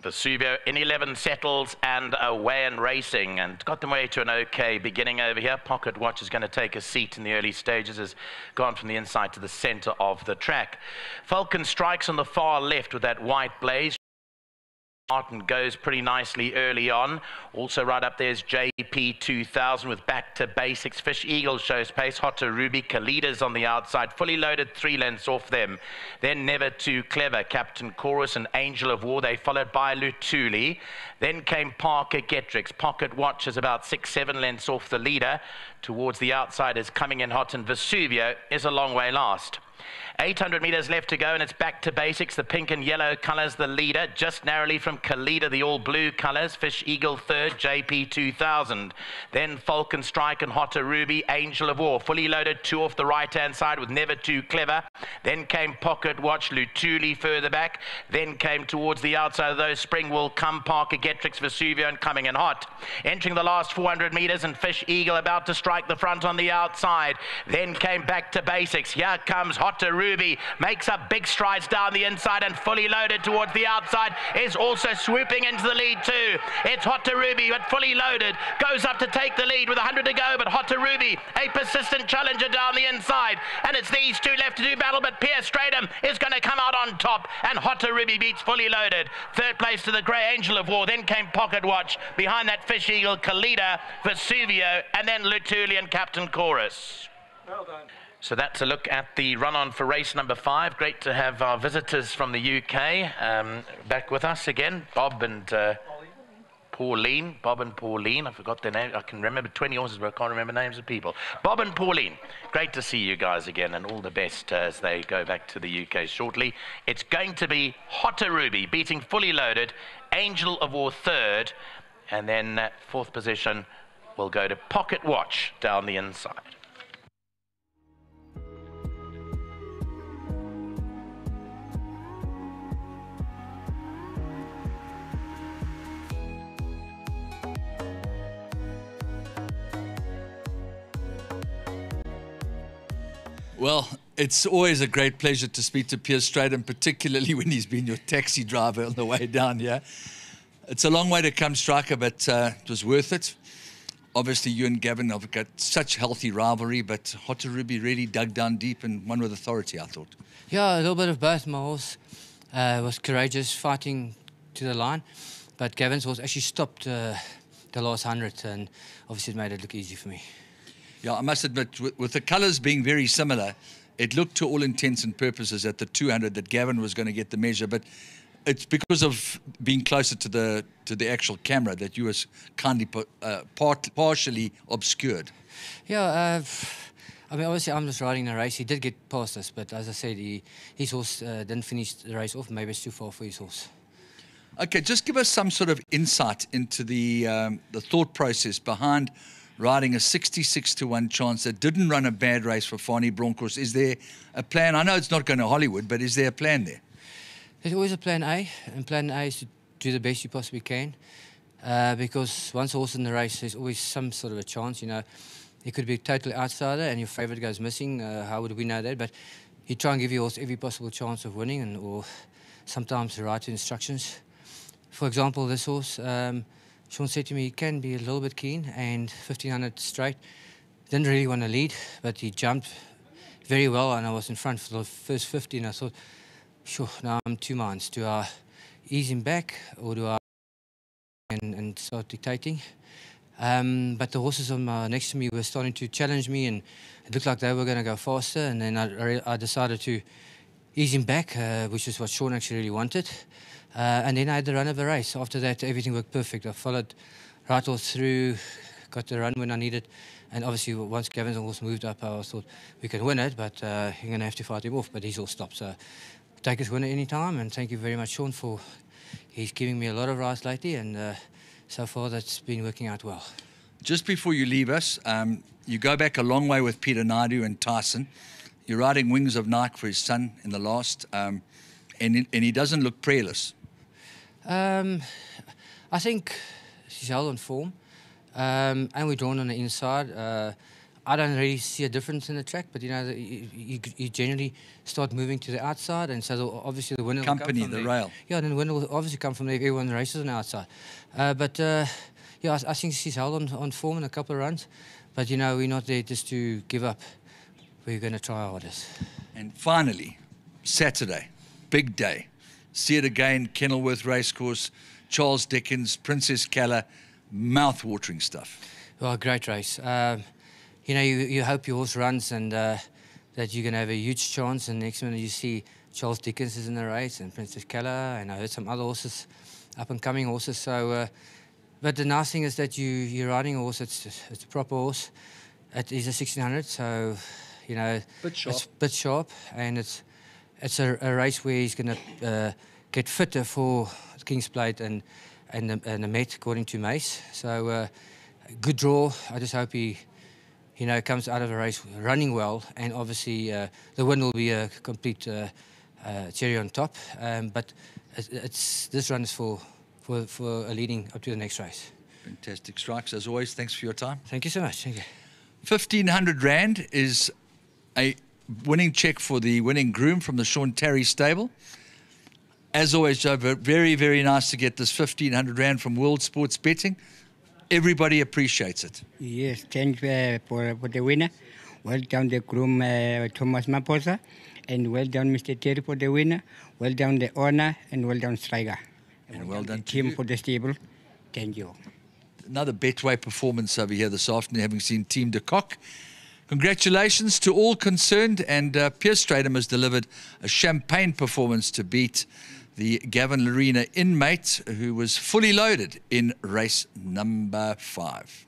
Vesuvio in 11 settles and away and racing, and got them away to an okay beginning over here. Pocket Watch is going to take a seat in the early stages, has gone from the inside to the center of the track. Falcon strikes on the far left with that white blaze. Martin goes pretty nicely early on. Also right up there's JP 2000 with Back to Basics. Fish Eagle shows pace. Hotarubi, Kalida's on the outside. Fully loaded, 3 lengths off them. Then Never Too Clever, Captain Chorus and Angel of War. They followed by Lutuli. Then came Parker Getrix. Pocket Watch is about 6-7 lengths off the leader. Towards the outside is Coming in Hot, and Vesuvio is a long way last. 800 meters left to go, and it's Back to Basics. The pink and yellow colors, the leader, just narrowly from Kalida, the all blue colors. Fish Eagle third, JP 2000. Then Falcon Strike and Hotarubi, Angel of War. Fully loaded, 2 off the right-hand side with Never Too Clever. Then came Pocket Watch, Lutuli further back. Then came towards the outside of those Spring Will Come, Parker Getrix, Vesuvio, and Coming in Hot. Entering the last 400 meters, and Fish Eagle about to strike the front on the outside. Then came Back to Basics. Here comes Hotarubi, makes up big strides down the inside, and Fully Loaded towards the outside is also swooping into the lead too. It's Hotarubi, but Fully Loaded goes up to take the lead with 100 to go, but Hotarubi, a persistent challenger down the inside, and it's these two left to do battle, but Pierre Stratum is going to come out on top, and Hotarubi beats Fully Loaded. Third place to the Grey Angel of War. Then came Pocket Watch, behind that Fish Eagle, Kalida, Vesuvio, and then Lutuli and Captain Chorus. Well done. So that's a look at the run-on for race number 5. Great to have our visitors from the UK back with us again. Bob and Pauline. Bob and Pauline. I forgot their name. I can remember 20 horses, but I can't remember names of people. Bob and Pauline. Great to see you guys again, and all the best as they go back to the UK shortly. It's going to be Hotarubi beating Fully Loaded, Angel of War third, and then 4th position will go to Pocket Watch down the inside. Well, it's always a great pleasure to speak to Pierre Stratum, particularly when he's been your taxi driver on the way down here. It's a long way to come, Striker, but it was worth it. Obviously, you and Gavin have got such healthy rivalry, but Hotarubi really dug down deep and won with authority, I thought. Yeah, a little bit of both. My horse was courageous, fighting to the line, but Gavin's horse actually stopped the last 100, and obviously it made it look easy for me. Yeah, I must admit, with the colours being very similar, it looked to all intents and purposes at the 200 that Gavin was going to get the measure, but it's because of being closer to the actual camera that you was kindly partially obscured. Yeah, I mean, obviously I'm just riding the race. He did get past us, but as I said, his horse didn't finish the race off. Maybe it's too far for his horse. Okay, just give us some sort of insight into the thought process behind riding a 66-1 chance that didn't run a bad race for Fani Bronkhorst. Is there a plan? I know it's not going to Hollywood, but is there a plan there? There's always a plan A, and plan A is to do the best you possibly can, because once a horse in the race, there's always some sort of a chance, you know. It could be a total outsider and your favourite goes missing. How would we know that? But you try and give your horse every possible chance of winning, or sometimes the right instructions. For example, this horse, Sean said to me he can be a little bit keen, and 1500 straight. Didn't really want to lead, but he jumped very well, and I was in front for the first 50, and I thought, sure, now I'm 2 minds. Do I ease him back, or do I and start dictating? But the horses on next to me were starting to challenge me, and it looked like they were going to go faster, and then I decided to ease him back, which is what Sean actually really wanted. And then I had the run of the race. After that, everything worked perfect. I followed right all through, got the run when I needed. And obviously, once Gavin's horse moved up, I thought we can win it, but you're going to have to fight him off. But he's all stopped. So take his win at any time. And thank you very much, Sean, for he's giving me a lot of rides lately. And so far, that's been working out well. Just before you leave us, you go back a long way with Peter Naidu and Tyson. You're riding Wings of Night for his son in the last, and he doesn't look prayerless. I think she's held on form, and we're drawn on the inside. I don't really see a difference in the track, but you generally start moving to the outside, and so obviously the winner will come from the there. rail. Yeah, and then the winner will obviously come from there if everyone races on the outside. Yeah, I think she's held on form in a couple of runs, but we're not there just to give up. We're going to try our hardest. And finally, Saturday, big day. See it again, Kenilworth Racecourse, Charles Dickens, Princess Keller, mouth-watering stuff. Well, great race. You hope your horse runs and that you're going to have a huge chance, and next minute you see Charles Dickens is in the race and Princess Keller, and I heard some other horses, up-and-coming horses. So, but the nice thing is that you're riding a horse, it's a proper horse. It is a 1600, so, it's a bit sharp, and it's a race where he's going to get fitter for King's Plate and the Met, according to Mace. So, good draw. I just hope he comes out of the race running well, and obviously the win will be a complete cherry on top. But this run is for leading up to the next race. Fantastic strikes, as always. Thanks for your time. Thank you so much. Thank you. 1,500 Rand is a winning check for the winning groom from the Sean Terry stable. As always, Joe, very, very nice to get this 1,500 Rand from World Sports Betting. Everybody appreciates it. Yes, thanks for the winner. Well done, the groom, Thomas Maposa. And well done, Mr. Terry, for the winner. Well done, the owner, and well done, Striker. And well done the to team you. for the stable. Thank you. Another Betway performance over here this afternoon, having seen Team de Kock. Congratulations to all concerned, and Piers Stratham has delivered a champagne performance to beat the Gavin Larena inmate, who was fully loaded in race number 5.